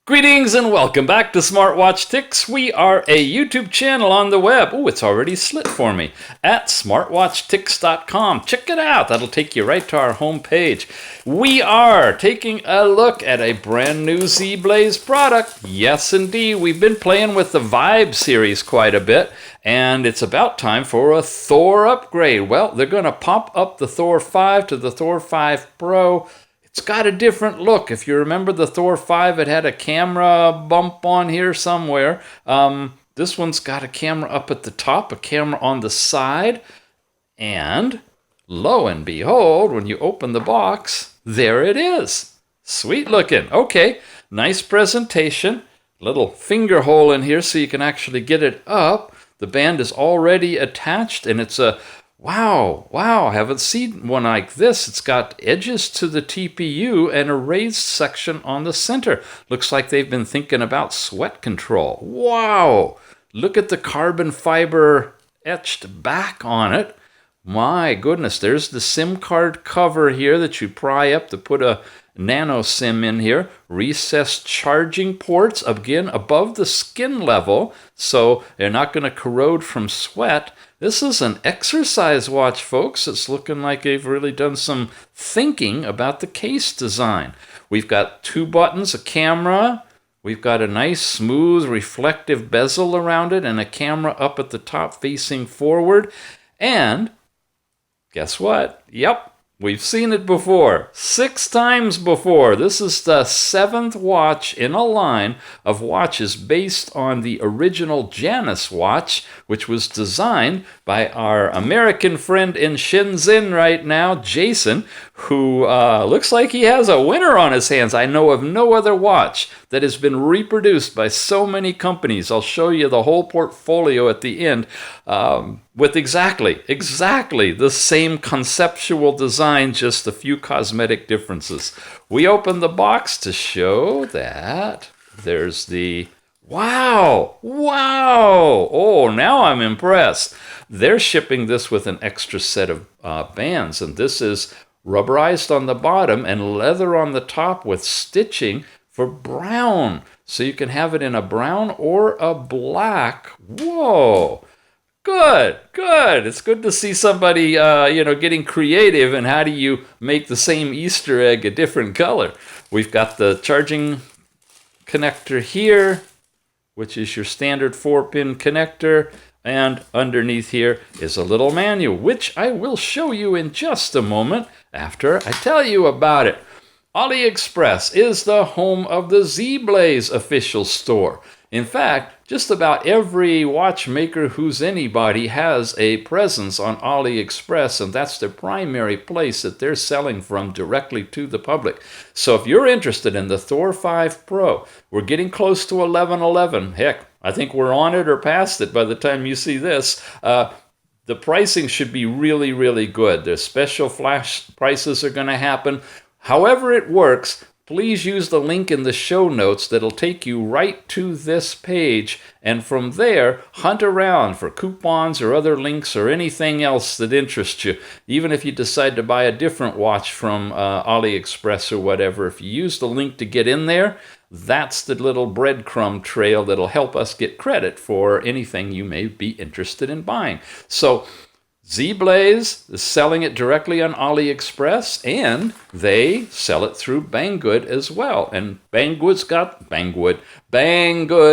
Greetings and welcome back to Smartwatch Ticks. We are a YouTube channel on the web. Oh, it's already slit for me. At smartwatchticks.com. Check it out. That'll take you right to our homepage. We are taking a look at a brand new ZEBLAZE product. Yes, indeed. We've been playing with the Vibe series quite a bit, and it's about time for a Thor upgrade. Well, they're going to pop up the Thor 5 to the Thor 5 Pro. It's got a different look. If you remember the Thor 5, it had a camera bump on here somewhere. This one's got a camera up at the top, a camera on the side, and lo and behold, when you open the box, there it is. Sweet looking. Okay, nice presentation. Little finger hole in here so you can actually get it up. The band is already attached, and it's a Wow, I haven't seen one like this. It's got edges to the TPU and a raised section on the center. Looks like they've been thinking about sweat control. Wow, look at the carbon fiber etched back on it. My goodness, there's the SIM card cover here that you pry up to put a nano SIM in here. Recessed charging ports, again, above the skin level, so they're not going to corrode from sweat. This is an exercise watch, folks. It's looking like they've really done some thinking about the case design. We've got two buttons, a camera. We've got a nice, smooth, reflective bezel around it and a camera up at the top facing forward. And guess what? Yep, we've seen it before. 6 times before. This is the 7th watch in a line of watches based on the original Janus watch, which was designed by our American friend in Shenzhen right now, Jason, who looks like he has a winner on his hands. I know of no other watch that has been reproduced by so many companies. I'll show you the whole portfolio at the end with exactly the same conceptual design, just a few cosmetic differences. We open the box to show that there's the Wow! Oh, now I'm impressed. They're shipping this with an extra set of bands, and this is rubberized on the bottom and leather on the top with stitching for brown. So you can have it in a brown or a black. Whoa! Good. It's good to see somebody, getting creative, and how do you make the same Easter egg a different color? We've got the charging connector here, which is your standard 4-pin connector, and underneath here is a little manual, which I will show you in just a moment after I tell you about it. AliExpress is the home of the ZEBLAZE official store. In fact, just about every watchmaker who's anybody has a presence on AliExpress, and that's the primary place that they're selling from directly to the public. So if you're interested in the Thor 5 Pro, we're getting close to 1111. Heck, I think we're on it or past it by the time you see this. The pricing should be really, really good. There's special flash prices are going to happen. However it works, please use the link in the show notes that'll take you right to this page, and from there, hunt around for coupons or other links or anything else that interests you. Even if you decide to buy a different watch from AliExpress or whatever, if you use the link to get in there, that's the little breadcrumb trail that'll help us get credit for anything you may be interested in buying. So ZEBLAZE is selling it directly on AliExpress, and they sell it through Banggood as well. And Banggood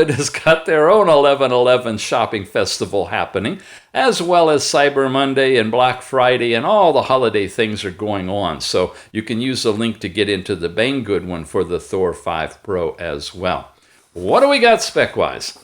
has got their own 11/11 shopping festival happening, as well as Cyber Monday and Black Friday, and all the holiday things are going on. So you can use the link to get into the Banggood one for the Thor 5 Pro as well. What do we got spec-wise?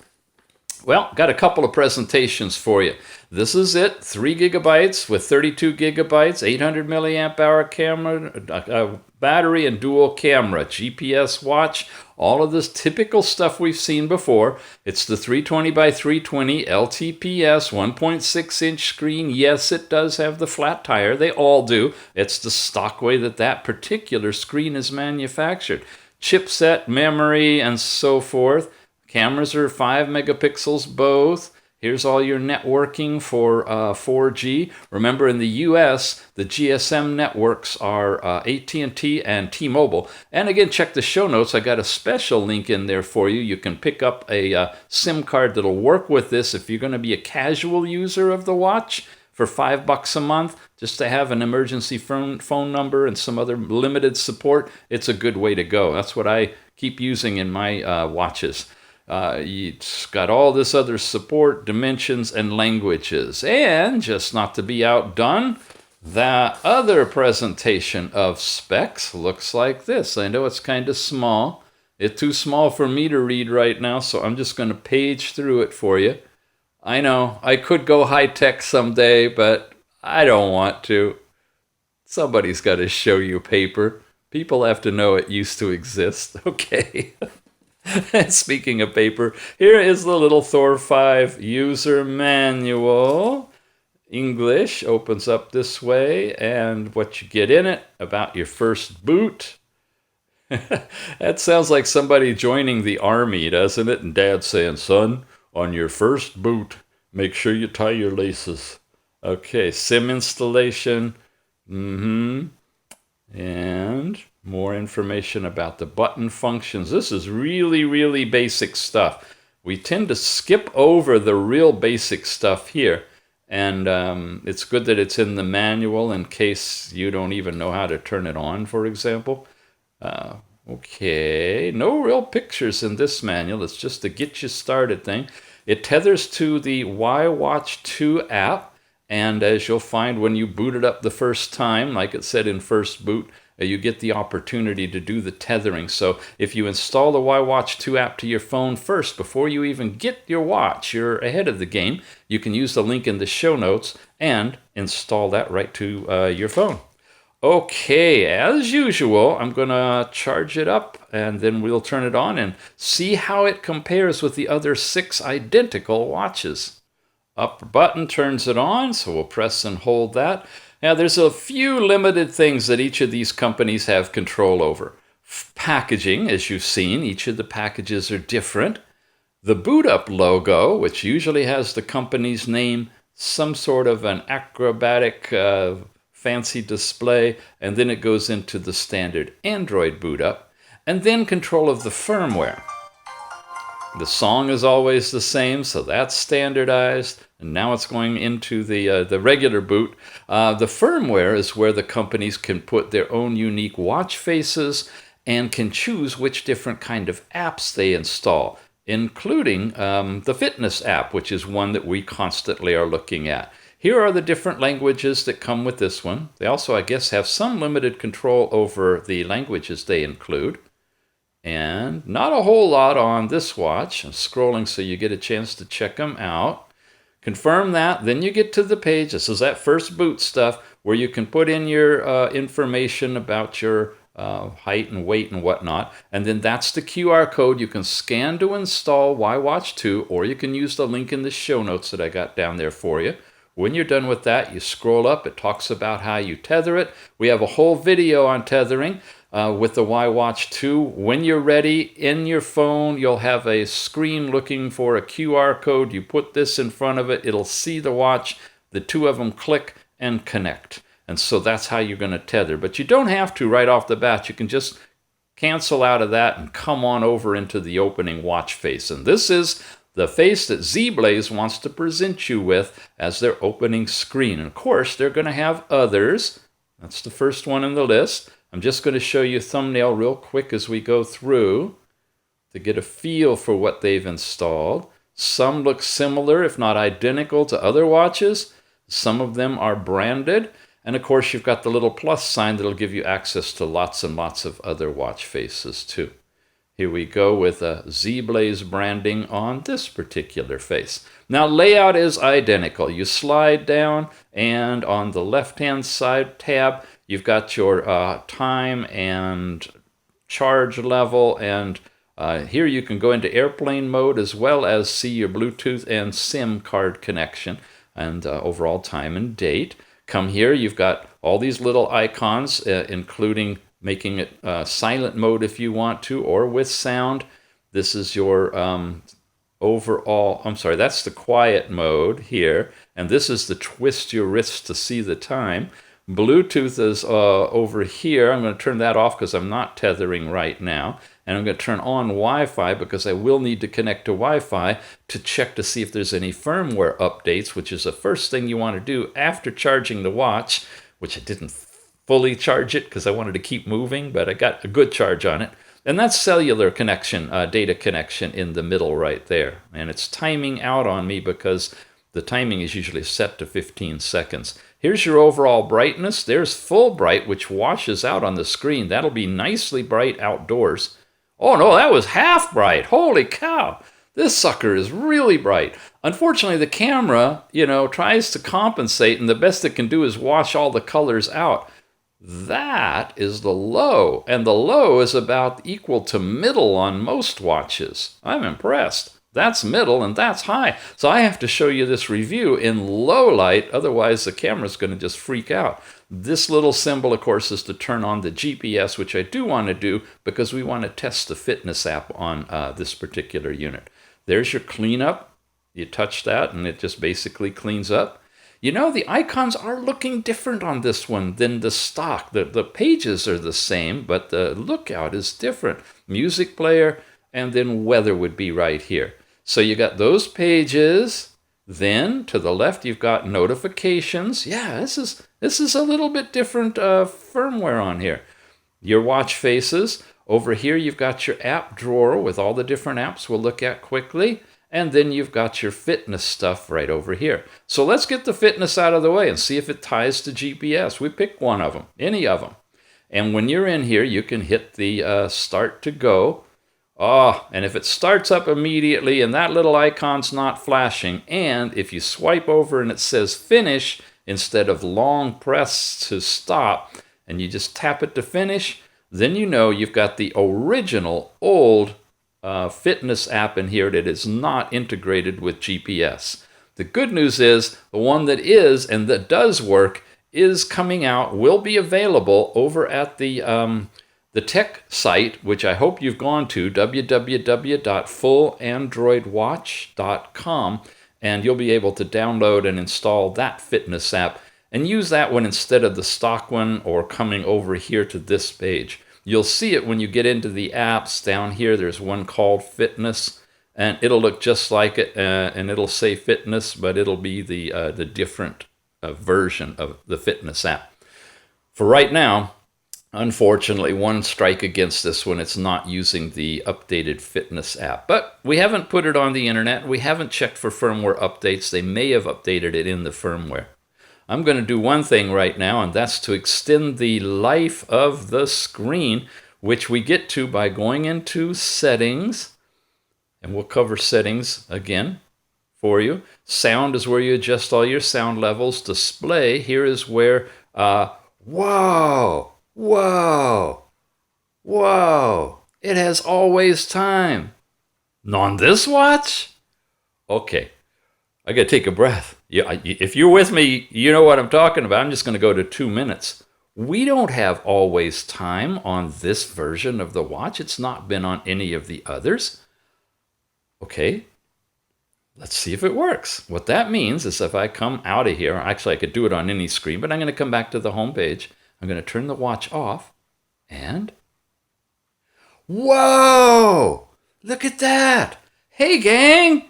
Well, got a couple of presentations for you. This is it, 3 gigabytes with 32 gigabytes, 800 milliamp hour camera, battery, and dual camera, GPS watch, all of this typical stuff we've seen before. It's the 320 by 320 LTPS 1.6 inch screen. Yes, it does have the flat tire. They all do. It's the stock way that particular screen is manufactured. Chipset, memory, and so forth. Cameras are 5 megapixels both. Here's all your networking for 4G. Remember, in the US, the GSM networks are AT&T and T-Mobile. And again, check the show notes. I got a special link in there for you. You can pick up a SIM card that'll work with this if you're going to be a casual user of the watch for $5 a month, just to have an emergency phone number and some other limited support. It's a good way to go. That's what I keep using in my watches. It's got all this other support, dimensions, and languages. And just not to be outdone, that other presentation of specs looks like this. I know it's kind of small. It's too small for me to read right now, so I'm just going to page through it for you. I know, I could go high-tech someday, but I don't want to. Somebody's got to show you paper. People have to know it used to exist. Okay. Speaking of paper, here is the little Thor 5 user manual. English opens up this way, and what you get in it about your first boot. That sounds like somebody joining the army, doesn't it? And Dad saying, son, on your first boot, make sure you tie your laces. Okay, SIM installation. And more information about the button functions. This is really, really basic stuff. We tend to skip over the real basic stuff here. And it's good that it's in the manual in case you don't even know how to turn it on, for example. Okay, no real pictures in this manual. It's just a get you started thing. It tethers to the waaaaayyyyy 2 app. And as you'll find when you boot it up the first time, like it said in first boot, you get the opportunity to do the tethering. So if you install the waaaaayyyyy 2 app to your phone first, before you even get your watch, you're ahead of the game. You can use the link in the show notes and install that right to your phone. Okay, as usual, I'm going to charge it up, and then we'll turn it on and see how it compares with the other 6 identical watches. Up button turns it on, so we'll press and hold that. Now, there's a few limited things that each of these companies have control over. Packaging, as you've seen, each of the packages are different. The boot up logo, which usually has the company's name, some sort of an acrobatic fancy display, and then it goes into the standard Android boot up, and then control of the firmware. The song is always the same, so that's standardized. And now it's going into the regular boot. The firmware is where the companies can put their own unique watch faces and can choose which different kind of apps they install, including the fitness app, which is one that we constantly are looking at. Here are the different languages that come with this one. They also, I guess, have some limited control over the languages they include. And not a whole lot on this watch. I'm scrolling so you get a chance to check them out. Confirm that, then you get to the page. This is that first boot stuff where you can put in your information about your height and weight and whatnot. And then that's the QR code you can scan to install waaaaayyy 2, or you can use the link in the show notes that I got down there for you. When you're done with that, you scroll up. It talks about how you tether it. We have a whole video on tethering with the waaaaayyy 2. When you're ready, in your phone, you'll have a screen looking for a QR code. You put this in front of it. It'll see the watch. The two of them click and connect. And so that's how you're going to tether. But you don't have to right off the bat. You can just cancel out of that and come on over into the opening watch face. And this is the face that ZEBLAZE wants to present you with as their opening screen. And of course, they're going to have others. That's the first one in the list. I'm just going to show you a thumbnail real quick as we go through to get a feel for what they've installed. Some look similar, if not identical, to other watches. Some of them are branded. And of course, you've got the little plus sign that'll give you access to lots and lots of other watch faces too. Here we go with a ZEBLAZE branding on this particular face. Now, layout is identical. You slide down, and on the left-hand side tab, you've got your time and charge level, and here you can go into airplane mode as well as see your Bluetooth and SIM card connection and overall time and date. Come here, you've got all these little icons, including making it silent mode if you want to, or with sound. This is your overall, I'm sorry, that's the quiet mode here, and this is the twist your wrist to see the time. Bluetooth is over here. I'm going to turn that off because I'm not tethering right now. And I'm going to turn on Wi-Fi because I will need to connect to Wi-Fi to check to see if there's any firmware updates, which is the first thing you want to do after charging the watch, which I didn't fully charge it because I wanted to keep moving, but I got a good charge on it. And that's cellular connection, data connection in the middle right there. And it's timing out on me because the timing is usually set to 15 seconds. Here's your overall brightness. There's full bright, which washes out on the screen. That'll be nicely bright outdoors. Oh no, that was half bright. Holy cow. This sucker is really bright. Unfortunately, the camera, tries to compensate, and the best it can do is wash all the colors out. That is the low, and the low is about equal to middle on most watches. I'm impressed. That's middle and that's high. So I have to show you this review in low light, otherwise the camera's going to just freak out. This little symbol, of course, is to turn on the GPS, which I do want to do because we want to test the fitness app on this particular unit. There's your cleanup. You touch that and it just basically cleans up. The icons are looking different on this one than the stock. The pages are the same, but the lookout is different. Music player, and then weather would be right here. So you got those pages. Then to the left, you've got notifications. Yeah, this is a little bit different firmware on here. Your watch faces. Over here, you've got your app drawer with all the different apps we'll look at quickly. And then you've got your fitness stuff right over here. So let's get the fitness out of the way and see if it ties to GPS. We pick one of them, any of them. And when you're in here, you can hit the start to go. And if it starts up immediately and that little icon's not flashing, and if you swipe over and it says finish instead of long press to stop, and you just tap it to finish, then you've got the original old fitness app in here that is not integrated with GPS. The good news is the one that is and that does work is coming out, will be available over at the tech site, which I hope you've gone to, www.fullandroidwatch.com, and you'll be able to download and install that fitness app and use that one instead of the stock one or coming over here to this page. You'll see it when you get into the apps. Down here, there's one called Fitness, and it'll look just like it, and it'll say Fitness, but it'll be the different version of the fitness app. For right now, unfortunately, one strike against this one. It's not using the updated fitness app. But we haven't put it on the internet. We haven't checked for firmware updates. They may have updated it in the firmware. I'm going to do one thing right now, and that's to extend the life of the screen, which we get to by going into Settings. And we'll cover Settings again for you. Sound is where you adjust all your sound levels. Display, here is where, whoa, it has always time. On this watch? Okay, I got to take a breath. Yeah, if you're with me, you know what I'm talking about. I'm just going to go to 2 minutes. We don't have always time on this version of the watch. It's not been on any of the others. Okay, let's see if it works. What that means is if I come out of here, actually I could do it on any screen, but I'm going to come back to the home page. I'm going to turn the watch off, and whoa! Look at that! Hey, gang!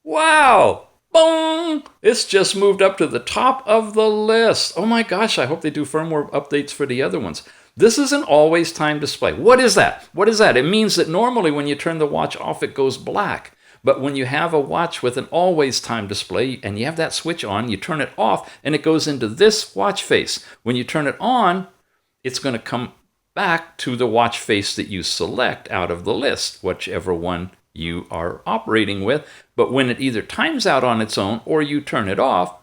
Wow! Boom! It's just moved up to the top of the list. Oh my gosh, I hope they do firmware updates for the other ones. This is an always time display. What is that? What is that? It means that normally when you turn the watch off, it goes black. But when you have a watch with an always time display and you have that switch on, you turn it off and it goes into this watch face. When you turn it on, it's going to come back to the watch face that you select out of the list, whichever one you are operating with. But when it either times out on its own or you turn it off,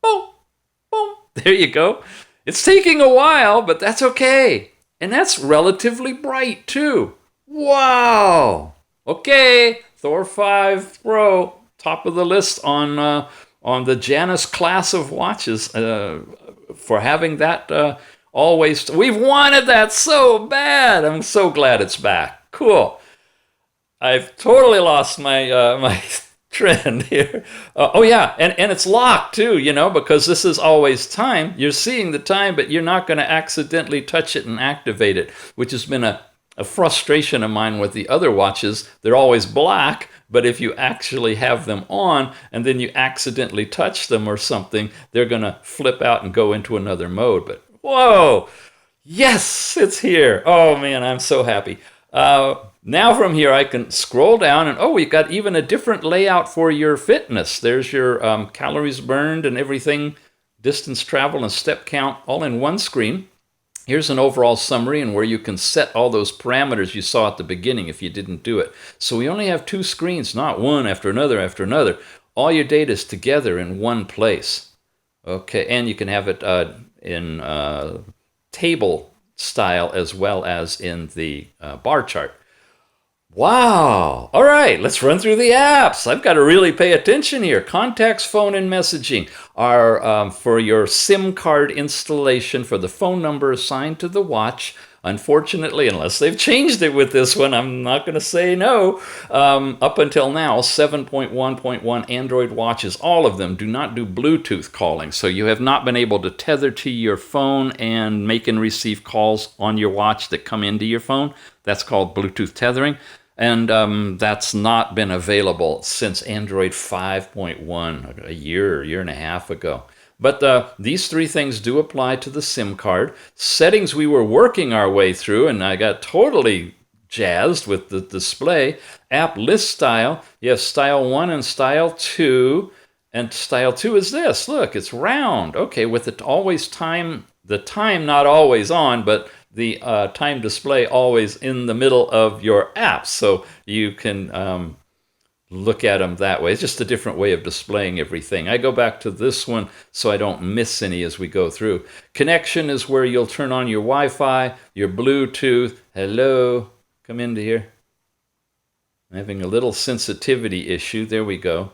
boom, boom, there you go. It's taking a while, but that's okay. And that's relatively bright too. Wow. Okay, Thor 5 Pro, top of the list on the Janus class of watches for having that always. We've wanted that so bad. I'm so glad it's back. Cool. I've totally lost my my trend here. Oh yeah, and it's locked too, you know, because this is always time. You're seeing the time, but you're not going to accidentally touch it and activate it, which has been a frustration of mine with the other watches. They're always black, but if you actually have them on and then you accidentally touch them or something, they're going to flip out and go into another mode. But whoa, yes, it's here. Oh man, I'm so happy. Now from here I can scroll down and oh, we've got even a different layout for your fitness. There's your calories burned and everything, distance travel and step count all in one screen. Here's an overall summary and where you can set all those parameters you saw at the beginning if you didn't do it. So we only have two screens, not one after another after another. All your data is together in one place. Okay, and you can have it in table style as well as in the bar chart. Wow. All right, let's run through the apps. I've got to really pay attention here. Contacts, phone, and messaging are for your SIM card installation for the phone number assigned to the watch. Unfortunately, unless they've changed it with this one, I'm not going to say no. Up until now, 7.1.1 Android watches, all of them do not do Bluetooth calling. So you have not been able to tether to your phone and make and receive calls on your watch that come into your phone. That's called Bluetooth tethering. And that's not been available since Android 5.1, a year and a half ago. But these three things do apply to the SIM card. Settings we were working our way through, and I got totally jazzed with the display. App list style, you have style 1 and style 2. And style 2 is this. Look, it's round. Okay, with it always time, the time not always on, but the time display always in the middle of your apps. So you can look at them that way. It's just a different way of displaying everything. I go back to this one so I don't miss any as we go through. Connection is where you'll turn on your Wi-Fi, your Bluetooth. Hello, come into here. I'm having a little sensitivity issue. There we go.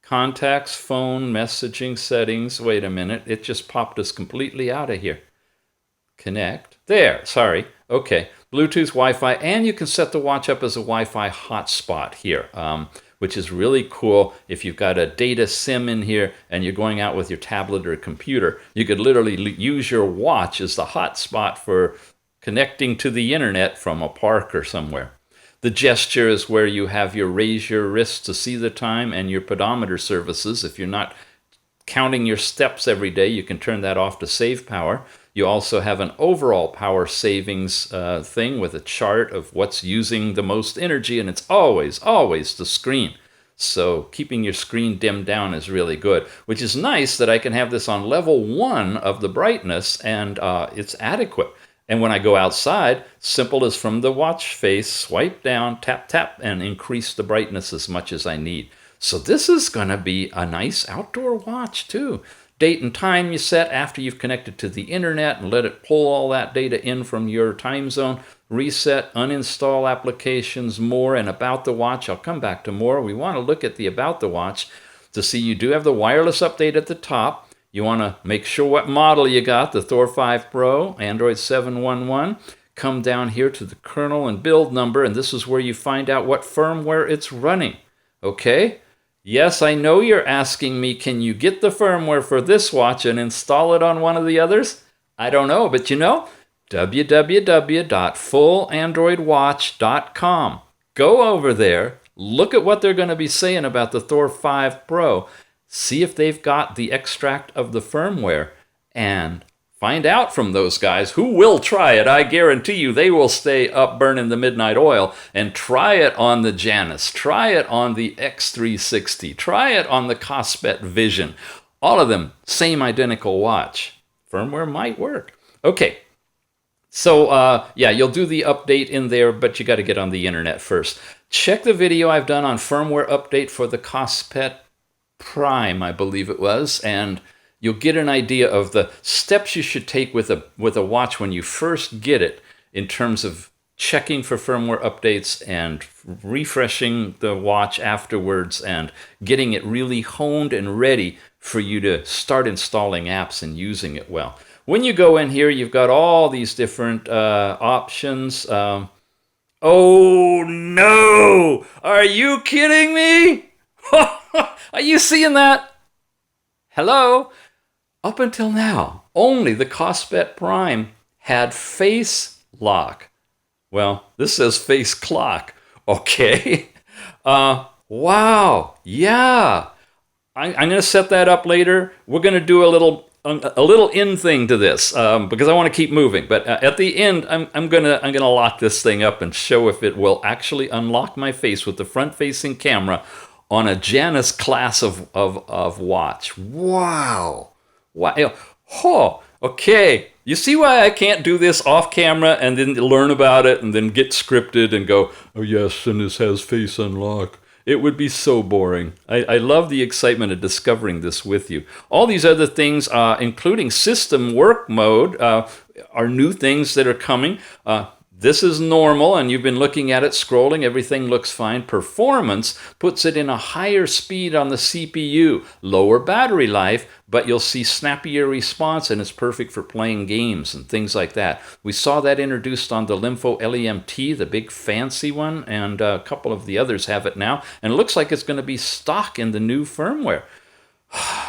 Contacts, phone, messaging, settings. Wait a minute. It just popped us completely out of here. Connect. There. Sorry. Okay. Bluetooth, Wi-Fi, and you can set the watch up as a Wi-Fi hotspot here, which is really cool. If you've got a data SIM in here and you're going out with your tablet or computer, you could literally use your watch as the hotspot for connecting to the internet from a park or somewhere. The gesture is where you have your raise your wrist to see the time and your pedometer services. If you're not counting your steps every day, you can turn that off to save power. You also have an overall power savings thing with a chart of what's using the most energy, and it's always the screen. So keeping your screen dimmed down is really good, which is nice that I can have this on level 1 of the brightness, and it's adequate. And when I go outside, simple as from the watch face, swipe down, tap, tap, and increase the brightness as much as I need. So this is going to be a nice outdoor watch too. Date and time you set after you've connected to the internet and let it pull all that data in from your time zone. Reset, uninstall applications, more, and about the watch. I'll come back to more. We want to look at the about the watch to see you do have the wireless update at the top. You want to make sure what model you got, the Thor 5 Pro, Android 7.1.1. Come down here to the kernel and build number, and this is where you find out what firmware it's running. Okay? Yes, I know you're asking me, can you get the firmware for this watch and install it on one of the others? I don't know, but you know, www.fullandroidwatch.com. Go over there, look at what they're going to be saying about the Thor 5 Pro, see if they've got the extract of the firmware, and find out from those guys who will try it. I guarantee you they will stay up burning the midnight oil and try it on the Janus, try it on the X360, try it on the Kospet Vision. All of them, same identical watch. Firmware might work. Okay, so yeah, you'll do the update in there, but you got to get on the internet first. Check the video I've done on firmware update for the Kospet Prime, I believe it was, and you'll get an idea of the steps you should take with a watch when you first get it in terms of checking for firmware updates and refreshing the watch afterwards and getting it really honed and ready for you to start installing apps and using it well. When you go in here, you've got all these different options. Oh no! Are you kidding me? Are you seeing that? Hello? Up until now, only the Kospet Prime had face lock. Well, this says face clock. Okay. Wow. Yeah. I'm going to set that up later. We're going to do a little in thing to this because I want to keep moving. But at the end, I'm gonna lock this thing up and show if it will actually unlock my face with the front-facing camera on a Janus class of watch. Wow. Wow. Oh, okay. You see why I can't do this off camera and then learn about it and then get scripted and go, oh yes, and this has face unlock. It would be so boring. I love the excitement of discovering this with you. All these other things, including system work mode, are new things that are coming. This is normal, and you've been looking at it, scrolling. Everything looks fine. Performance puts it in a higher speed on the CPU, lower battery life, but you'll see snappier response, and it's perfect for playing games and things like that. We saw that introduced on the Lympho LEMT, the big fancy one, and a couple of the others have it now, and it looks like it's going to be stock in the new firmware.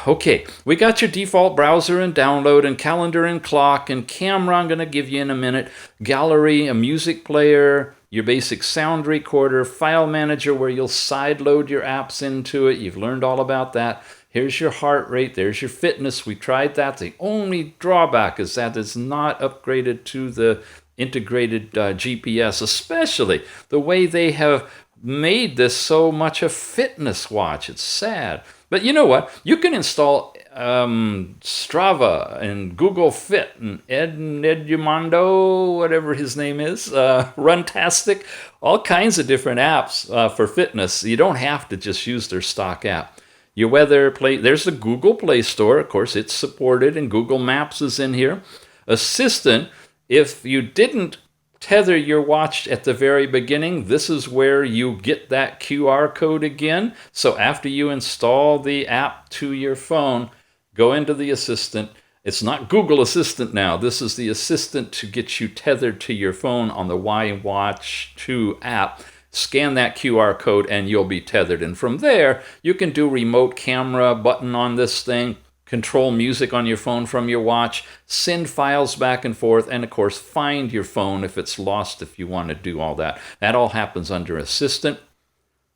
Okay, we got your default browser and download and calendar and clock and camera I'm going to give you in a minute, gallery, a music player, your basic sound recorder, file manager where you'll sideload your apps into it. You've learned all about that. Here's your heart rate. There's your fitness. We tried that. The only drawback is that it's not upgraded to the integrated GPS, especially the way they have made this so much a fitness watch. It's sad. But you know what? You can install Strava and Google Fit and Edumando, whatever his name is, Runtastic, all kinds of different apps for fitness. You don't have to just use their stock app. Your weather play, there's the Google Play Store. Of course, it's supported, and Google Maps is in here. Assistant, if you didn't tether your watch at the very beginning, this is where you get that QR code again. So after you install the app to your phone, go into the Assistant. It's not Google Assistant now. This is the Assistant to get you tethered to your phone on the Watch 2 app. Scan that QR code and you'll be tethered. And from there, you can do remote camera button on this thing, control music on your phone from your watch, send files back and forth, and of course, find your phone if it's lost if you want to do all that. That all happens under Assistant.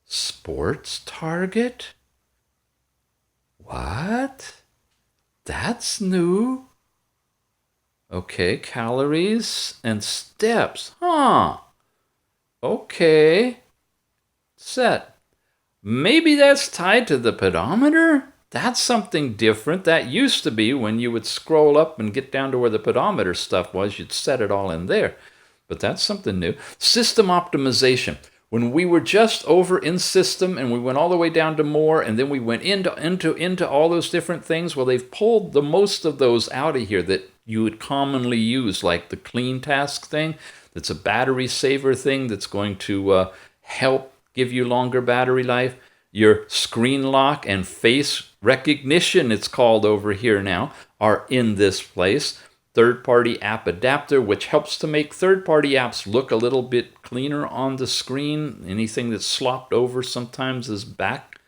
Sports target? What? That's new. Okay, calories and steps. Huh. Okay. Set. Maybe that's tied to the pedometer? That's something different. That used to be when you would scroll up and get down to where the pedometer stuff was, you'd set it all in there. But that's something new. System optimization. When we were just over in system and we went all the way down to more and then we went into all those different things, well, they've pulled the most of those out of here that you would commonly use, like the clean task thing. That's a battery saver thing that's going to help give you longer battery life. Your screen lock and face recognition, it's called over here now, are in this place. Third-party app adapter, which helps to make third-party apps look a little bit cleaner on the screen. Anything that's slopped over sometimes is back,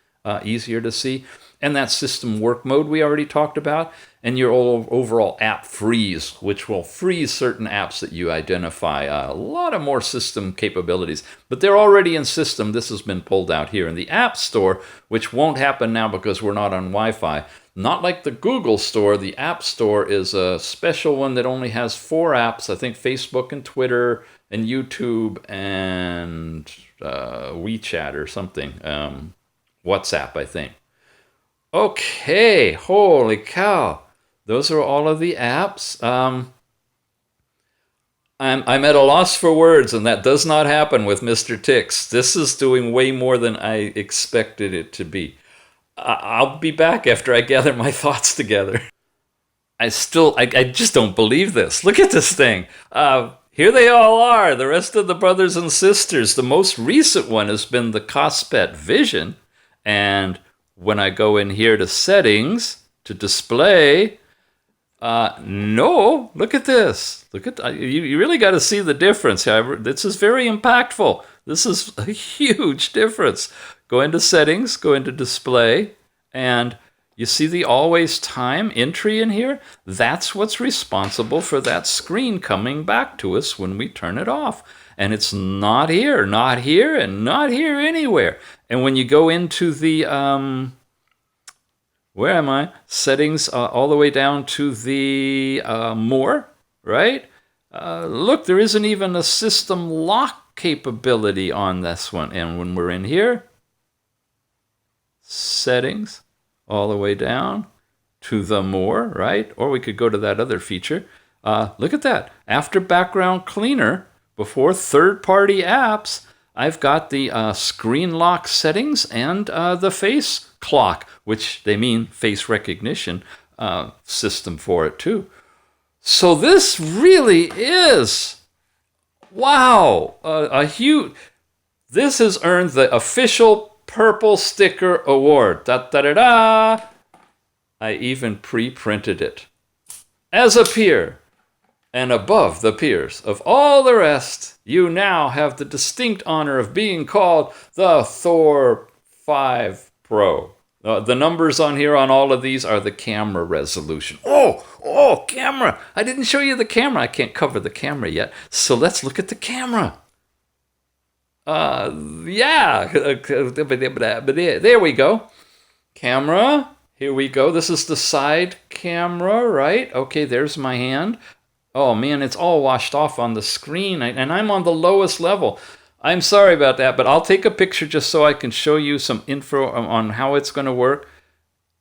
easier to see. And that system work mode we already talked about. And your overall app freeze, which will freeze certain apps that you identify. A lot of more system capabilities. But they're already in system. This has been pulled out here in the App Store, which won't happen now because we're not on Wi-Fi. Not like the Google Store. The App Store is a special one that only has 4 apps. I think Facebook and Twitter and YouTube and WeChat or something. WhatsApp, I think. Okay, holy cow. Those are all of the apps. I'm at a loss for words, and that does not happen with Mr. Tix. This is doing way more than I expected it to be. I'll be back after I gather my thoughts together. I just don't believe this. Look at this thing. Here they all are, the rest of the brothers and sisters. The most recent one has been the Kospet Vision, and when I go in here to settings, to display, No, look at this. Look at you really got to see the difference. This is very impactful. This is a huge difference. Go into settings, go into display, and you see the always time entry in here? That's what's responsible for that screen coming back to us when we turn it off. And it's not here, and not here anywhere. And when you go into the, where am I? Settings all the way down to the more, right? Look, there isn't even a system lock capability on this one. And when we're in here, settings, all the way down to the more, right? Or we could go to that other feature. Look at that. After background cleaner, before third-party apps, I've got the screen lock settings and the face clock, which they mean face recognition system for it too. So this really is, wow, a huge, this has earned the official Purple Sticker Award. Da-da-da-da! I even pre-printed it. As a peer, and above the peers of all the rest, you now have the distinct honor of being called the Thor 5 Pro. The numbers on here on all of these are the camera resolution. Oh, camera! I didn't show you the camera. I can't cover the camera yet. So let's look at the camera. Yeah, there we go. Camera, here we go. This is the side camera, right? Okay, there's my hand. Oh man, it's all washed off on the screen, and I'm on the lowest level. I'm sorry about that, but I'll take a picture just so I can show you some info on how it's going to work.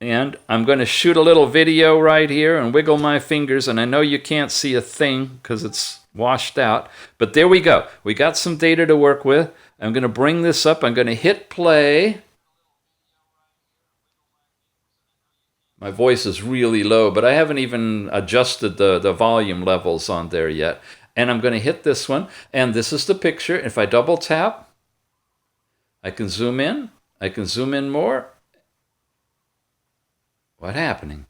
And I'm going to shoot a little video right here and wiggle my fingers, and I know you can't see a thing because it's washed out. But there we go. We got some data to work with. I'm going to bring this up. I'm going to hit play. My voice is really low, but I haven't even adjusted the volume levels on there yet. And I'm going to hit this one, and this is the picture. If I double tap, I can zoom in. I can zoom in more. What's happening?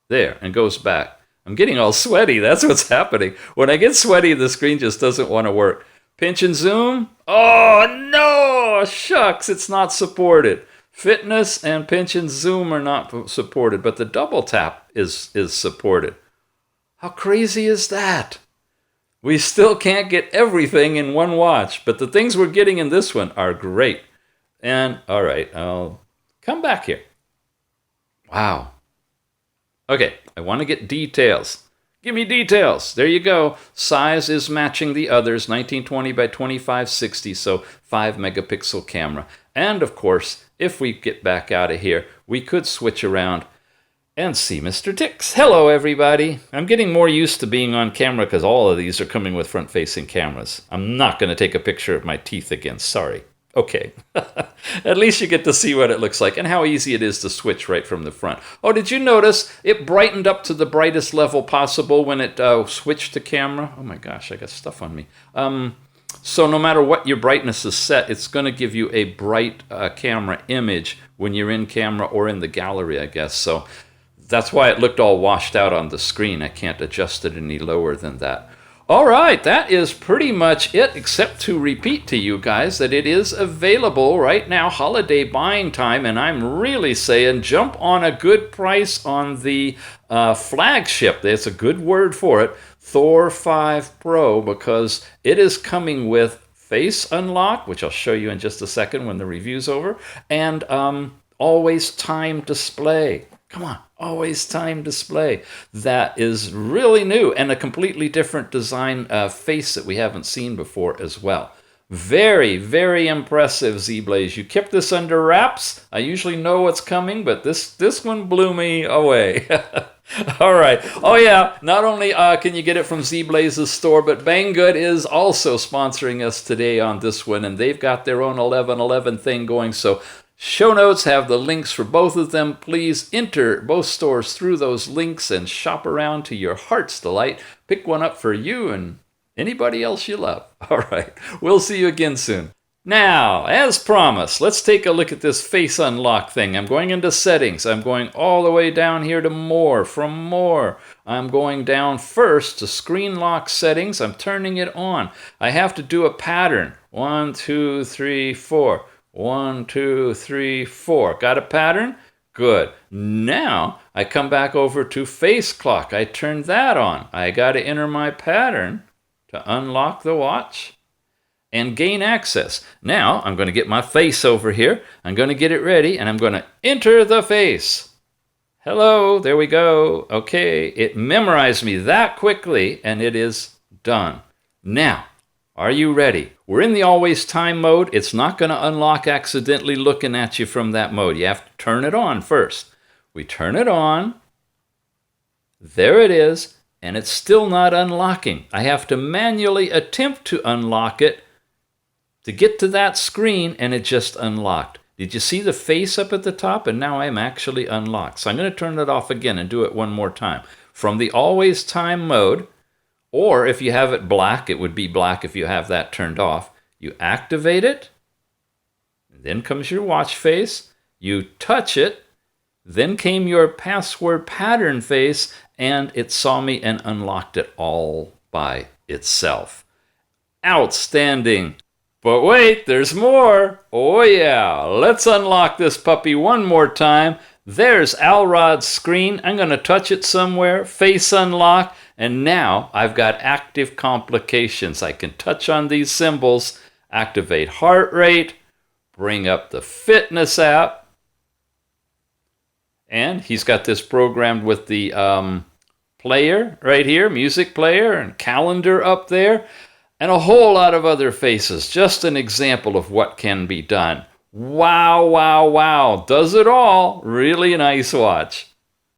There, and goes back. I'm getting all sweaty. That's what's happening. When I get sweaty, the screen just doesn't want to work. Pinch and zoom. Oh, no! Shucks, it's not supported. Fitness and pinch and zoom are not supported, but the double tap is supported. How crazy is that? We still can't get everything in one watch, but the things we're getting in this one are great. And, all right, I'll come back here. Wow. Okay, I want to get details. Give me details. There you go. Size is matching the others, 1920 by 2560, so 5 megapixel camera. And of course, if we get back out of here, we could switch around and see Mr. Tix. Hello, everybody. I'm getting more used to being on camera because all of these are coming with front-facing cameras. I'm not going to take a picture of my teeth again. Sorry. Okay. At least you get to see what it looks like and how easy it is to switch right from the front. Oh, did you notice it brightened up to the brightest level possible when it switched to camera? Oh my gosh, I got stuff on me. So no matter what your brightness is set, it's going to give you a bright camera image when you're in camera or in the gallery, I guess. So that's why it looked all washed out on the screen. I can't adjust it any lower than that. All right, that is pretty much it, except to repeat to you guys that it is available right now, holiday buying time, and I'm really saying jump on a good price on the flagship. There's a good word for it, Thor 5 Pro, because it is coming with face unlock, which I'll show you in just a second when the review's over, and always time display. Come on, always time display. That is really new and a completely different design face that we haven't seen before as well. Very, very impressive, ZEBLAZE. You kept this under wraps. I usually know what's coming, but this one blew me away. All right. Oh, yeah. Not only can you get it from ZEBLAZE's store, but Banggood is also sponsoring us today on this one, and they've got their own 11/11 thing going, so show notes have the links for both of them. Please enter both stores through those links and shop around to your heart's delight. Pick one up for you and anybody else you love. All right. We'll see you again soon. Now, as promised, let's take a look at this face unlock thing. I'm going into settings. I'm going all the way down here to more. From more, I'm going down first to screen lock settings. I'm turning it on. I have to do a pattern. 1, 2, 3, 4. 1, 2, 3, 4. Got a pattern? Good. Now, I come back over to face clock. I turn that on. I got to enter my pattern to unlock the watch and gain access. Now, I'm going to get my face over here. I'm going to get it ready, and I'm going to enter the face. Hello, there we go. Okay, it memorized me that quickly, and it is done. Now, are you ready? We're in the always time mode. It's not going to unlock accidentally looking at you from that mode. You have to turn it on first. We turn it on. There it is, and it's still not unlocking. I have to manually attempt to unlock it to get to that screen, and it just unlocked. Did you see the face up at the top? And now I'm actually unlocked. So I'm going to turn it off again and do it one more time. From the always time mode, or if you have it black, it would be black if you have that turned off. You activate it, then comes your watch face, you touch it, then came your password pattern face, and it saw me and unlocked it all by itself. Outstanding! But wait, there's more. Oh yeah, let's unlock this puppy one more time. There's Alrod's screen. I'm going to touch it somewhere, face unlock, and now I've got active complications. I can touch on these symbols, activate heart rate, bring up the fitness app, and he's got this programmed with the player right here, music player, and calendar up there, and a whole lot of other faces. Just an example of what can be done. Wow, wow, wow. Does it all. Really nice watch.